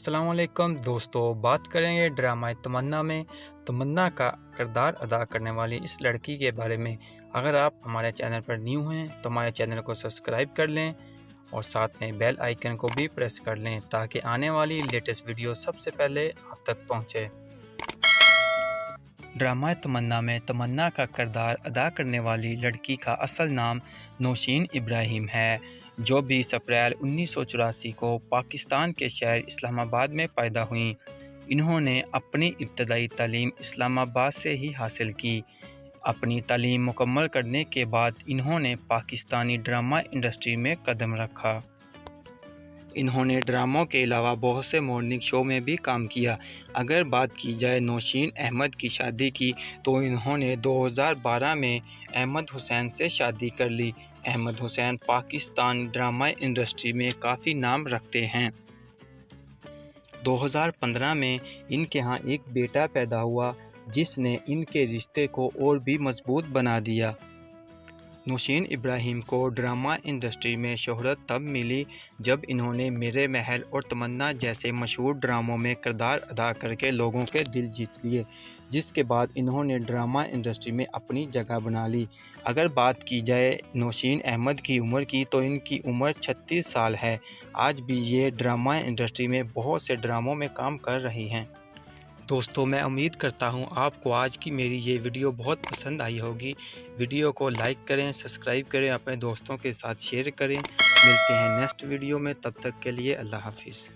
अस्सलाम वालेकुम दोस्तों, बात करेंगे ड्रामा तमन्ना में तमन्ना का किरदार अदा करने वाली इस लड़की के बारे में। अगर आप हमारे चैनल पर न्यू हैं तो हमारे चैनल को सब्सक्राइब कर लें और साथ में बेल आइकन को भी प्रेस कर लें ताकि आने वाली लेटेस्ट वीडियो सबसे पहले आप तक पहुंचे। ड्रामा तमन्ना में तमन्ना का किरदार अदा करने वाली लड़की का असल नाम नौशीन इब्राहिम है, जो 20 अप्रैल 1984 को पाकिस्तान के शहर इस्लामाबाद में पैदा हुई। इन्होंने अपनी इब्तदाई तालीम इस्लामाबाद से ही हासिल की। अपनी तालीम मुकम्मल करने के बाद इन्होंने पाकिस्तानी ड्रामा इंडस्ट्री में कदम रखा। इन्होंने ड्रामों के अलावा बहुत से मॉर्निंग शो में भी काम किया। अगर बात की जाए नौशीन अहमद की शादी की तो इन्होंने 2012 में अहमद हुसैन से शादी कर ली। अहमद हुसैन पाकिस्तान ड्रामा इंडस्ट्री में काफ़ी नाम रखते हैं। 2015 में इनके यहाँ एक बेटा पैदा हुआ जिसने इनके रिश्ते को और भी मजबूत बना दिया। नौशीन इब्राहिम को ड्रामा इंडस्ट्री में शोहरत तब मिली जब इन्होंने मेरे महल और तमन्ना जैसे मशहूर ड्रामों में किरदार अदा करके लोगों के दिल जीत लिए, जिसके बाद इन्होंने ड्रामा इंडस्ट्री में अपनी जगह बना ली। अगर बात की जाए नौशीन अहमद की उम्र की तो इनकी उम्र 36 साल है। आज भी ये ड्रामा इंडस्ट्री में बहुत से ड्रामों में काम कर रही हैं। दोस्तों, मैं उम्मीद करता हूँ आपको आज की मेरी ये वीडियो बहुत पसंद आई होगी। वीडियो को लाइक करें, सब्सक्राइब करें, अपने दोस्तों के साथ शेयर करें। मिलते हैं नेक्स्ट वीडियो में, तब तक के लिए अल्लाह हाफिज़।